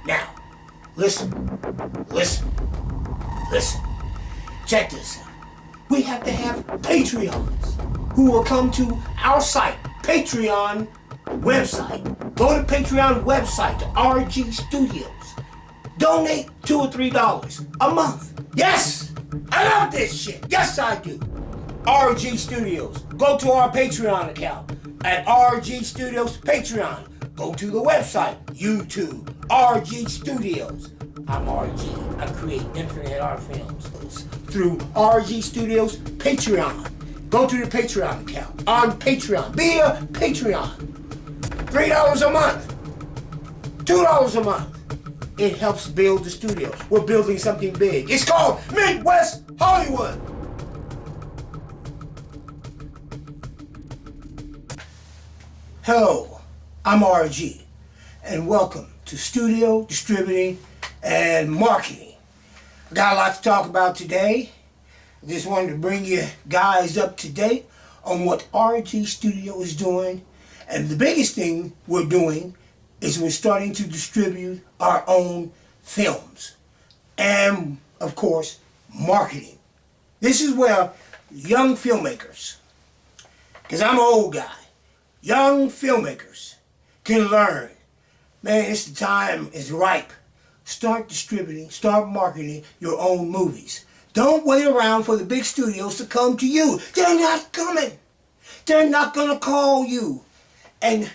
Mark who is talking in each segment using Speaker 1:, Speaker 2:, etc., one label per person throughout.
Speaker 1: Now, listen, listen, listen. Check this out. We have to have Patreons who will come to our site, Patreon website. Go to Patreon website, to RG Studios. Donate $2 or $3 a month. Yes, I love this shit. Yes, I do. RG Studios. Go to our Patreon account at RG Studios Patreon. Go to the website, YouTube, RG Studios. I'm RG. I create internet art films through RG Studios Patreon. Go to the Patreon account on Patreon. Be a Patreon. $3 a month. $2 a month. It helps build the studio. We're building something big. It's called Midwest Hollywood. Hello, I'm RG, and welcome to Studio Distributing and Marketing. I got a lot to talk about today. I just wanted to bring you guys up to date on what RG Studio is doing. And the biggest thing we're doing is we're starting to distribute our own films. And, of course, marketing. This is where young filmmakers, because I'm an old guy, young filmmakers can learn. Man, it's the time is ripe. Start distributing, start marketing your own movies. Don't wait around for the big studios to come to you. They're not coming. They're not going to call you. And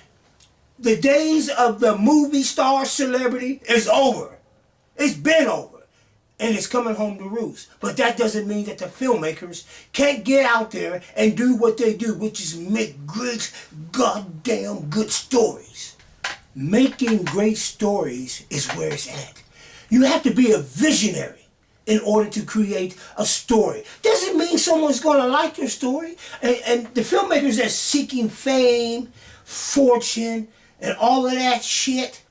Speaker 1: the days of the movie star celebrity is over. It's been over. And it's coming home to roost. But that doesn't mean that the filmmakers can't get out there and do what they do, which is make great, goddamn good stories. Making great stories is where it's at. You have to be a visionary in order to create a story. Doesn't mean someone's going to like your story. And the filmmakers that's seeking fame, fortune, and all of that shit,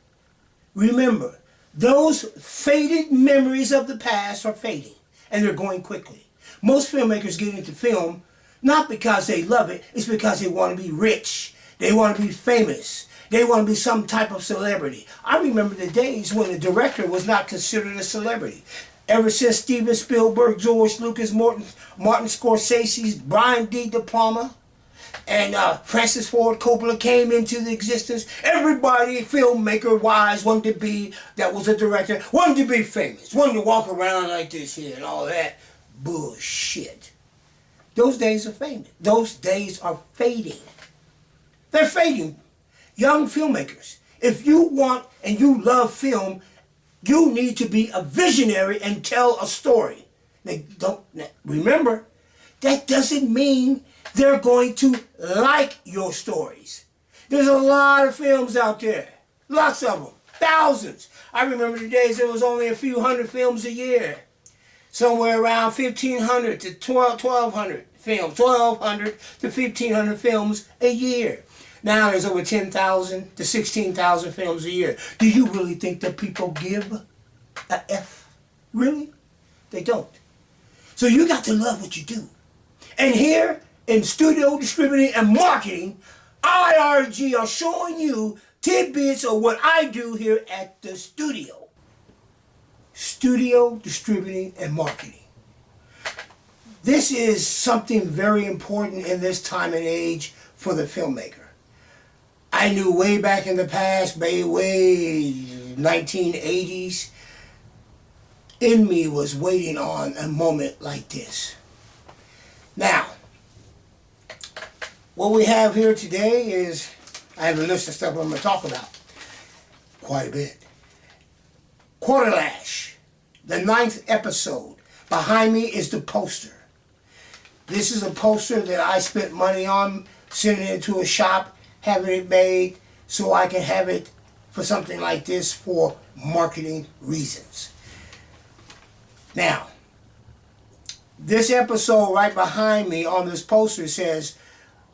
Speaker 1: remember, those faded memories of the past are fading, and they're going quickly. Most filmmakers get into film not because they love it, it's because they want to be rich, they want to be famous, they want to be some type of celebrity. I remember the days when a director was not considered a celebrity. Ever since Steven Spielberg, George Lucas, Martin Scorsese, Brian D. De Palma, and Francis Ford Coppola came into the existence, everybody, filmmaker-wise, wanted to be, that was a director, wanted to be famous, wanted to walk around like this here and all that bullshit. Those days are famous. Those days are fading. They're fading. Young filmmakers, if you want and you love film, you need to be a visionary and tell a story. Remember, that doesn't mean they're going to like your stories. There's a lot of films out there. Lots of them. Thousands. I remember the days there was only a few hundred films a year. Somewhere around 1,500 to 1,200 films. 1,200 to 1,500 films a year. Now there's over 10,000 to 16,000 films a year. Do you really think that people give a F? Really? They don't. So you got to love what you do. And here in Studio Distributing and Marketing, IRG are showing you tidbits of what I do here at the studio. Studio Distributing and Marketing. This is something very important in this time and age for the filmmaker. I knew way back in the past, way 1980s, in me was waiting on a moment like this. Now, what we have here today is, I have a list of stuff I'm going to talk about quite a bit. Quarterlash, the 9th episode. Behind me is the poster. This is a poster that I spent money on, sending it to a shop, having it made so I can have it for something like this for marketing reasons. Now, this episode right behind me on this poster says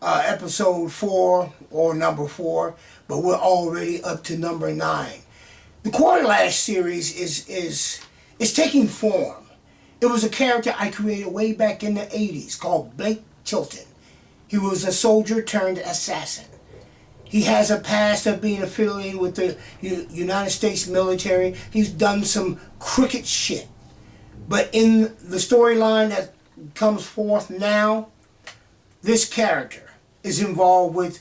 Speaker 1: episode 4 or number 4, but we're already up to number 9. The Quarterlash series is taking form. It was a character I created way back in the 80s called Blake Tilton. He was a soldier turned assassin. He has a past of being affiliated with the United States military. He's done some crooked shit. But in the storyline that comes forth now, this character is involved with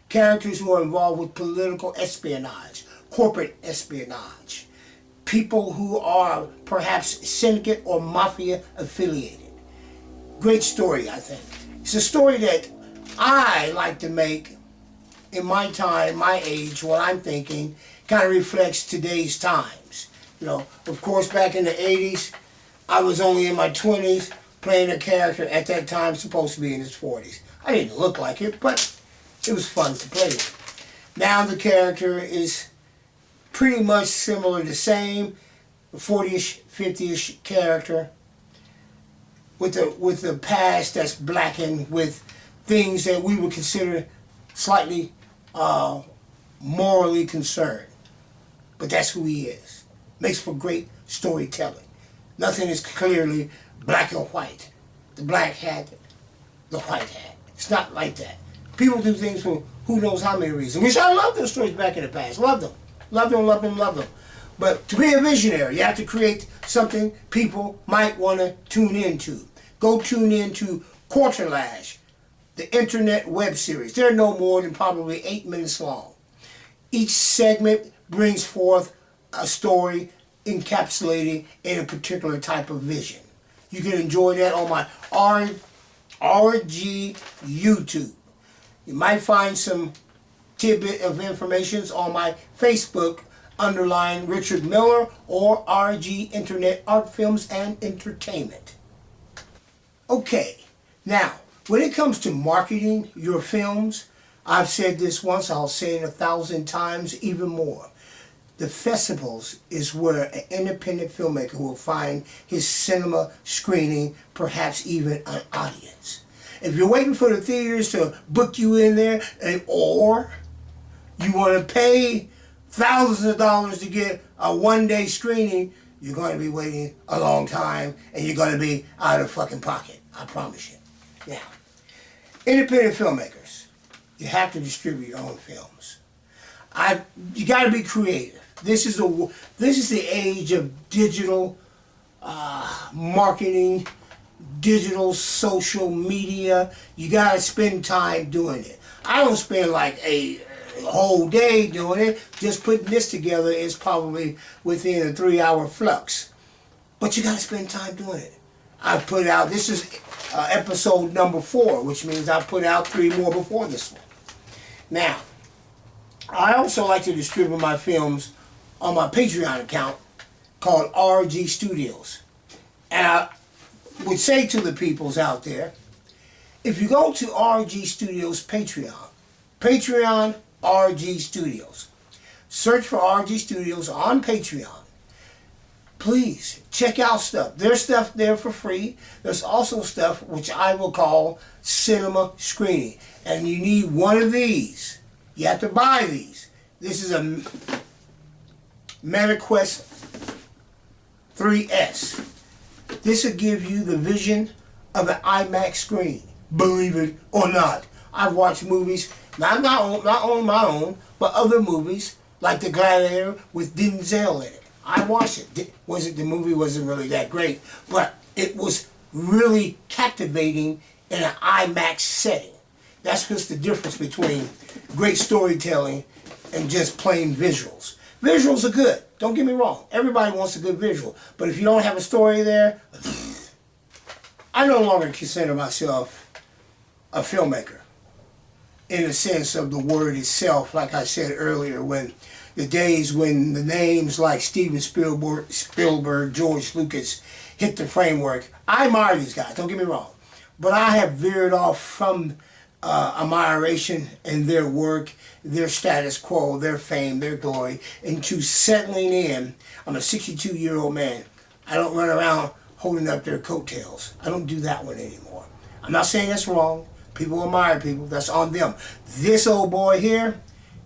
Speaker 1: characters who are involved with political espionage, corporate espionage, people who are perhaps syndicate or mafia affiliated. Great story, I think. It's a story that I like to make in my time, my age, what I'm thinking, kind of reflects today's times. You know, of course, back in the 80s, I was only in my 20s playing a character at that time supposed to be in his 40s. I didn't look like it, but it was fun to play with. Now the character is pretty much similar, the same 40-ish, 50-ish character with the past that's blackened with things that we would consider slightly morally concerned. But that's who he is. Makes for great storytelling. Nothing is clearly black and white. The black hat, the white hat. It's not like that. People do things for who knows how many reasons. Which I love those stories back in the past. Love them. Love them, love them, love them. But to be a visionary, you have to create something people might want to tune into. Go tune into Quarterlash, the internet web series. They're no more than probably 8 minutes long. Each segment brings forth a story encapsulated in a particular type of vision. You can enjoy that on my RG YouTube. You might find some tidbit of information on my Facebook underline Richard Miller or RG Internet Art Films and Entertainment. Okay, now when it comes to marketing your films, I've said this once, I'll say it 1,000 times, even more. The festivals is where an independent filmmaker will find his cinema screening, perhaps even an audience. If you're waiting for the theaters to book you in there, or you want to pay thousands of dollars to get a one-day screening, you're going to be waiting a long time, and you're going to be out of fucking pocket. I promise you. Now, independent filmmakers, you have to distribute your own films. You got to be creative. This is the age of digital marketing, digital social media. You got to spend time doing it. I don't spend like a whole day doing it. Just putting this together is probably within a 3-hour flux. But you got to spend time doing it. I put out, this is episode number 4, which means I put out 3 more before this one. Now, I also like to distribute my films on my Patreon account called RG Studios. And I would say to the peoples out there, if you go to RG Studios Patreon RG Studios, search for RG Studios on Patreon. Please check out stuff. There's stuff there for free. There's also stuff which I will call cinema screening. And you need one of these. You have to buy these. This is a MetaQuest 3S. This will give you the vision of an IMAX screen. Believe it or not. I've watched movies, not on my own, but other movies like The Gladiator with Denzel in it. I watched it. The movie wasn't really that great, but it was really captivating in an IMAX setting. That's just the difference between great storytelling and just plain visuals. Visuals are good. Don't get me wrong. Everybody wants a good visual. But if you don't have a story there, I no longer consider myself a filmmaker in the sense of the word itself. Like I said earlier, when the days when the names like Steven Spielberg, George Lucas hit the framework, I admire these guys, don't get me wrong. But I have veered off from admiration in their work, their status quo, their fame, their glory, into settling in. I'm a 62-year-old man. I don't run around holding up their coattails. I don't do that one anymore. I'm not saying that's wrong. People admire people. That's on them. This old boy here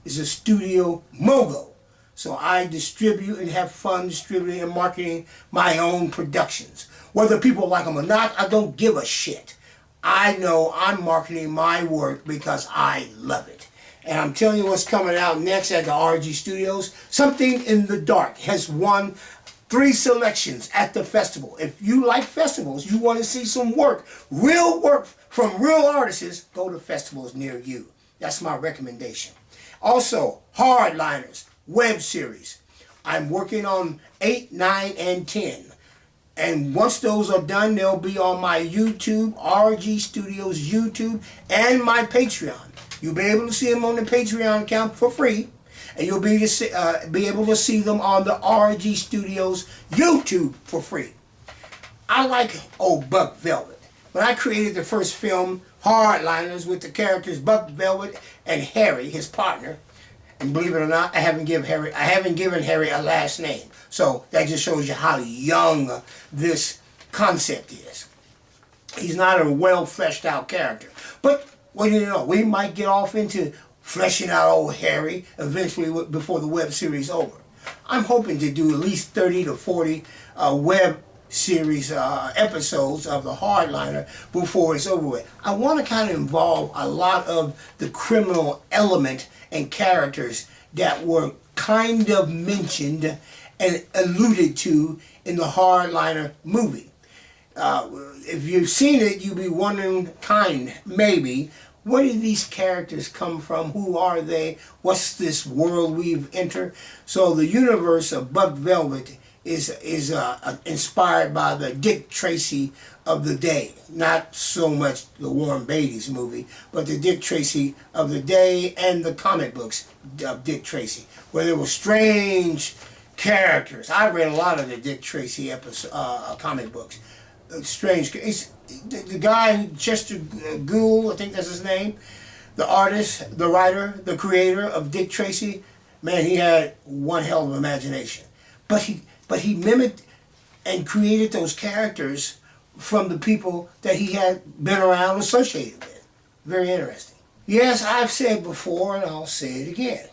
Speaker 1: is a studio mogul. So I distribute and have fun distributing and marketing my own productions. Whether people like them or not, I don't give a shit. I know I'm marketing my work because I love it. And I'm telling you what's coming out next at the RG Studios. Something in the Dark has won 3 selections at the festival. If you like festivals, you want to see some work, real work from real artists, go to festivals near you. That's my recommendation. Also, Hardliners web series. I'm working on 8, 9, and 10. And once those are done, they'll be on my YouTube, RG Studios YouTube, and my Patreon. You'll be able to see them on the Patreon account for free. And you'll be able to see them on the RG Studios YouTube for free. I like old Buck Velvet. When I created the first film, Hardliners, with the characters Buck Velvet and Harry, his partner, and believe it or not, I haven't given Harry a last name. So that just shows you how young this concept is. He's not a well fleshed out character. But what do you know? We might get off into fleshing out old Harry eventually before the web series is over. I'm hoping to do at least 30 to 40 web series episodes of the Hardliner before it's over with. I want to kind of involve a lot of the criminal element and characters that were kind of mentioned and alluded to in the Hardliner movie. If you've seen it, you'll be wondering, maybe, where did these characters come from? Who are they? What's this world we've entered? So the universe of Buck Velvet is inspired by the Dick Tracy of the day. Not so much the Warren Beatty's movie, but the Dick Tracy of the day and the comic books of Dick Tracy, where there were strange characters. I read a lot of the Dick Tracy comic books. Strange. The guy, Chester Gould, I think that's his name, the artist, the writer, the creator of Dick Tracy, man, he had one hell of an imagination. But he mimicked and created those characters from the people that he had been around associated with. Very interesting. Yes, I've said before, and I'll say it again.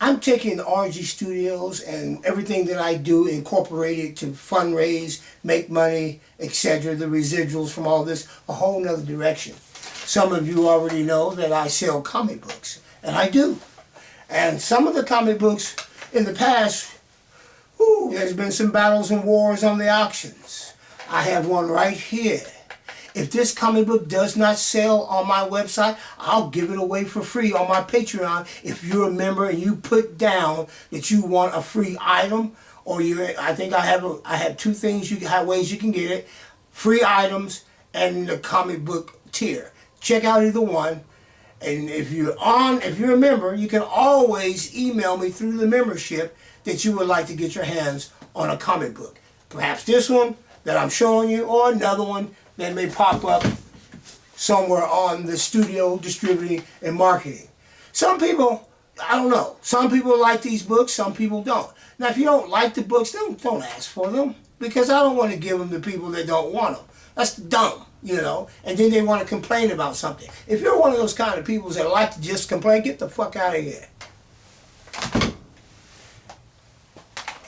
Speaker 1: I'm taking the RG Studios and everything that I do, incorporated to fundraise, make money, etc., the residuals from all this, a whole nother direction. Some of you already know that I sell comic books, and I do. And some of the comic books in the past, there's been some battles and wars on the auctions. I have one right here. If this comic book does not sell on my website, I'll give it away for free on my Patreon. If you're a member and you put down that you want a free item, or I think I have 2 things ways you can get it: free items and the comic book tier. Check out either one. And if you're a member, you can always email me through the membership that you would like to get your hands on a comic book. Perhaps this one that I'm showing you, or another one that may pop up somewhere on the studio distributing and marketing. Some people, I don't know, some people like these books, some people don't. Now if you don't like the books, don't ask for them, because I don't want to give them to people that don't want them. That's dumb, you know, and then they want to complain about something. If you're one of those kind of people that like to just complain, get the fuck out of here.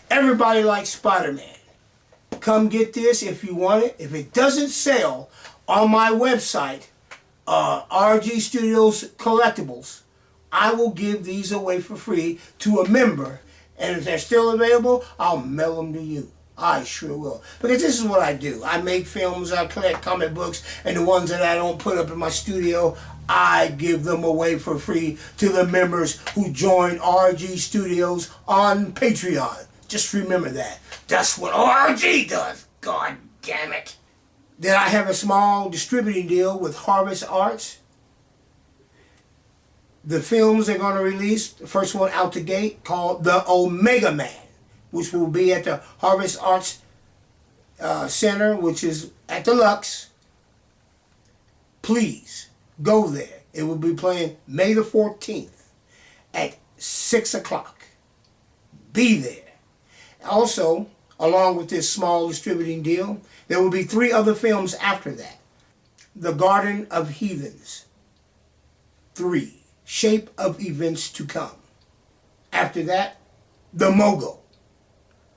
Speaker 1: Everybody likes Spider-Man. Come get this if you want it. If it doesn't sell on my website, RG Studios Collectibles, I will give these away for free to a member. And if they're still available, I'll mail them to you. I sure will. Because this is what I do. I make films, I collect comic books, and the ones that I don't put up in my studio, I give them away for free to the members who join RG Studios on Patreon. Just remember that. That's what RG does. God damn it. Then I have a small distributing deal with Harvest Arts. The films they're going to release, the first one out the gate, called The Omega Man, which will be at the Harvest Arts Center, which is at the Lux. Please go there. It will be playing May the 14th at 6 o'clock. Be there. Also, along with this small distributing deal, there will be 3 other films after that. The Garden of Heathens. 3. Shape of Events to Come. After that, The Mogul.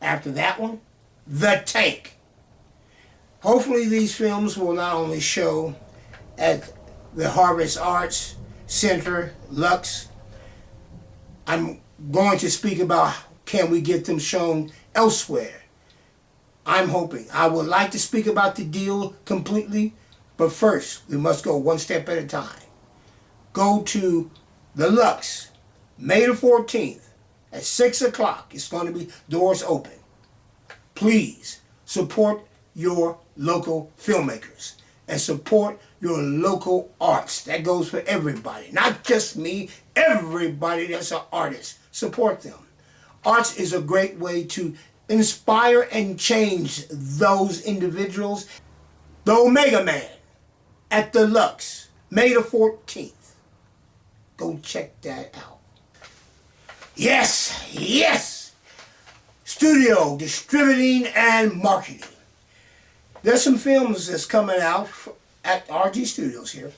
Speaker 1: After that one, The Tank. Hopefully these films will not only show at the Harvest Arts Center, Lux. I'm going to speak about can we get them shown elsewhere. I'm hoping. I would like to speak about the deal completely, but first we must go one step at a time. Go to the Lux, May the 14th at 6 o'clock. It's going to be doors open. Please support your local filmmakers and support your local arts. That goes for everybody, not just me, everybody that's an artist. Support them. Arts is a great way to inspire and change those individuals. The Omega Man at the Lux, May the 14th. Go check that out. Yes, yes! Studio, distributing, and marketing. There's some films that's coming out at RG Studios here.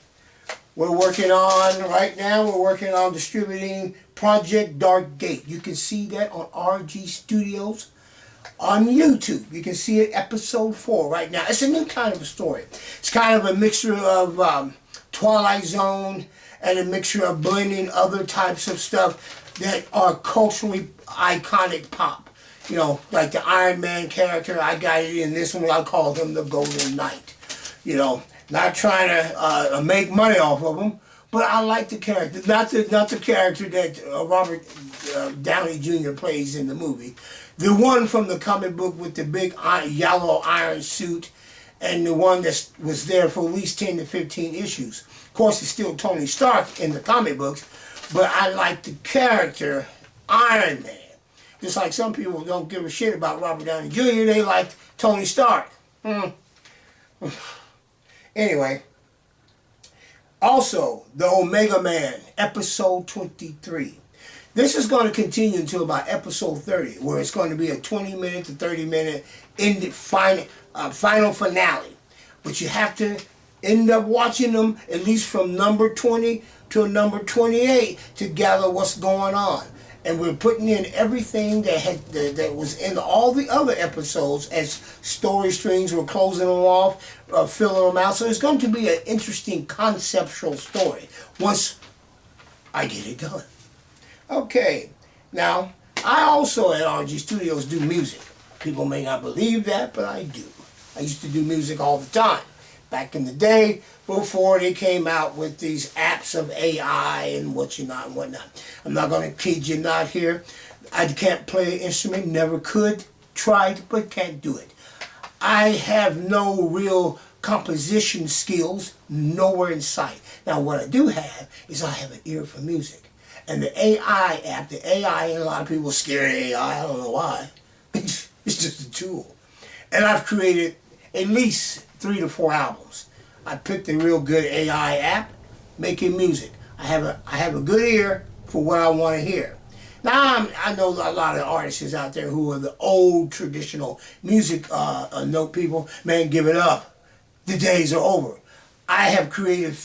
Speaker 1: We're working on distributing Project Dark Gate. You can see that on RG Studios on YouTube. You can see it episode 4 right now. It's a new kind of a story. It's kind of a mixture of Twilight Zone and a mixture of blending other types of stuff that are culturally iconic pop. You know, like the Iron Man character, I got it in this one, I call him the Golden Knight. You know, not trying to make money off of him, but I like the character. Not the character that Robert Downey Jr. plays in the movie. The one from the comic book with the big yellow iron suit, and the one that was there for at least 10 to 15 issues. Of course, it's still Tony Stark in the comic books, but I like the character Iron Man. Just like some people don't give a shit about Robert Downey Jr., they like Tony Stark. Anyway, also, the Omega Man, episode 23. This is going to continue until about episode 30, where it's going to be a 20-minute to 30-minute final finale. But you have to end up watching them at least from number 20 to number 28 to gather what's going on. And we're putting in everything that was in all the other episodes as story strings. We're closing them off, filling them out. So it's going to be an interesting conceptual story once I get it done. Okay, now I also at RG Studios do music. People may not believe that, but I do. I used to do music all the time. Back in the day, before they came out with these apps of AI and whatnot and whatnot. I'm not going to kid you not here. I can't play an instrument, never could, tried, but can't do it. I have no real composition skills, nowhere in sight. Now what I do have is I have an ear for music. And the AI app, and a lot of people are scared of AI, I don't know why. It's just a tool. And I've created at least 3 to 4 albums. I picked a real good AI app, making music. I have a good ear for what I want to hear. Now I know a lot of artists out there who are the old traditional music note people. Man, give it up. The days are over. I have created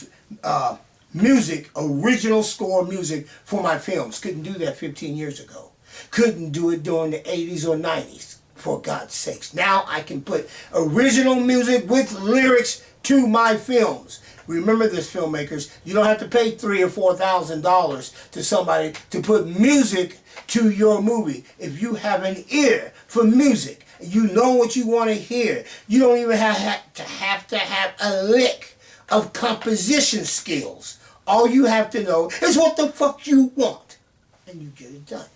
Speaker 1: music, original score music for my films. Couldn't do that 15 years ago. Couldn't do it during the 80s or 90s, for God's sakes. Now I can put original music with lyrics to my films. Remember this, filmmakers, you don't have to pay $3,000 or $4,000 to somebody to put music to your movie. If you have an ear for music, you know what you want to hear, you don't even have to have a lick of composition skills. All you have to know is what the fuck you want, and you get it done.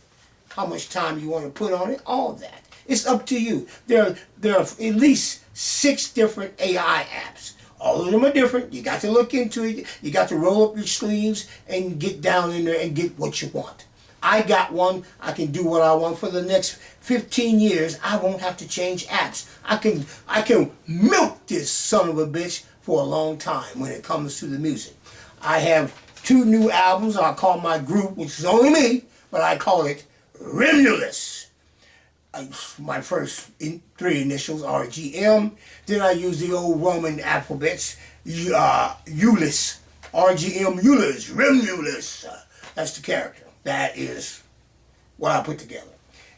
Speaker 1: How much time you want to put on it, all that. It's up to you. There are at least 6 different AI apps. All of them are different. You got to look into it. You got to roll up your sleeves and get down in there and get what you want. I got one. I can do what I want for the next 15 years. I won't have to change apps. I can milk this son of a bitch for a long time when it comes to the music. I have 2 new albums. I call my group, which is only me, but I call it Remulous. My first 3 initials, RGM. Then I use the old Roman alphabets, Ulysses, RGM, Ulysses, Remulous. That's the character. That is what I put together.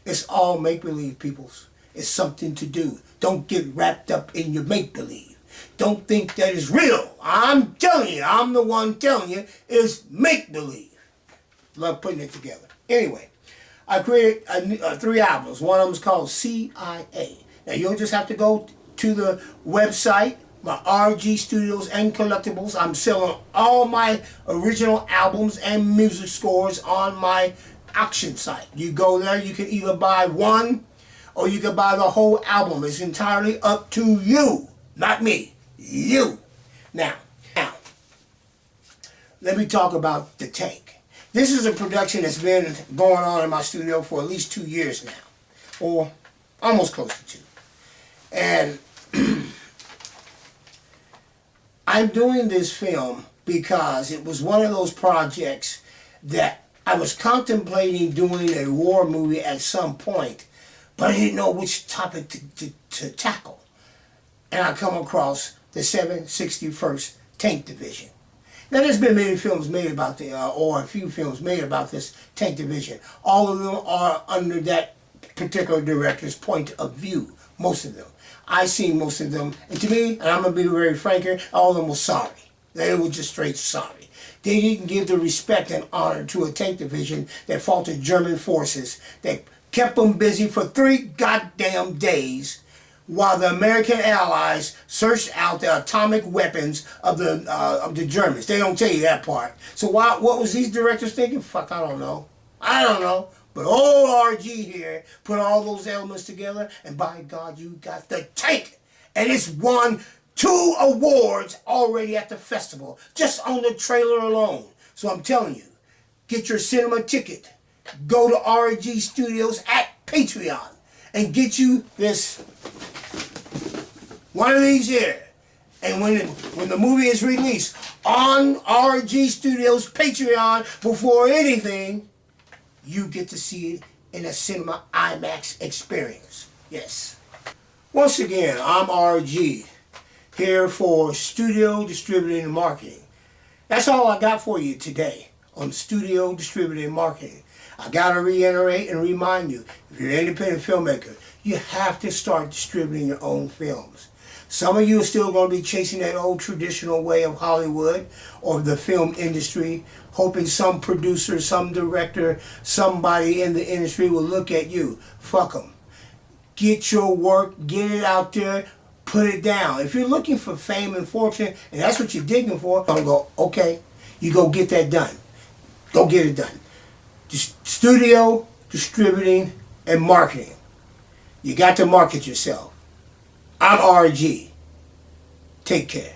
Speaker 1: It's all make-believe, peoples. It's something to do. Don't get wrapped up in your make-believe. Don't think that is real. I'm telling you, I'm the one telling you, it's make-believe. Love putting it together. Anyway, I created 3 albums. One of them is called CIA. Now you'll just have to go to the website, my RG Studios and Collectibles. I'm selling all my original albums and music scores on my auction site. You go there, you can either buy one or you can buy the whole album. It's entirely up to you. Not me. You. Now, let me talk about the tank. This is a production that's been going on in my studio for at least 2 years now. Or almost close to 2. And I'm doing this film because it was one of those projects that I was contemplating doing a war movie at some point, but I didn't know which topic to tackle. And I come across the 761st Tank Division. Now there's been many films made about or a few films made about this tank division. All of them are under that particular director's point of view, most of them. I seen most of them, and to me, and I'm going to be very frank here, all of them were sorry. They were just straight sorry. They didn't give the respect and honor to a tank division that fought the German forces, that kept them busy for 3 goddamn days while the American allies searched out the atomic weapons of the Germans. They don't tell you that part. So what was these directors thinking? Fuck, I don't know. I don't know. But old RG here put all those elements together, and by God, you got the tank. And it's won 2 awards already at the festival, just on the trailer alone. So I'm telling you, get your cinema ticket. Go to RG Studios at Patreon and get you this, one of these here. And when the movie is released on RG Studios Patreon, before anything, you get to see it in a cinema IMAX experience. Yes. Once again, I'm RG, here for Studio Distributing and Marketing. That's all I got for you today on Studio Distributing and Marketing. I gotta reiterate and remind you, if you're an independent filmmaker, you have to start distributing your own films. Some of you are still going to be chasing that old traditional way of Hollywood or the film industry, hoping some producer, some director, somebody in the industry will look at you. Fuck them. Get your work, get it out there, put it down. If you're looking for fame and fortune, and that's what you're digging for, I'm going to go, okay, you go get that done. Go get it done. Just studio, distributing, and marketing. You got to market yourself. I'm RG. Take care.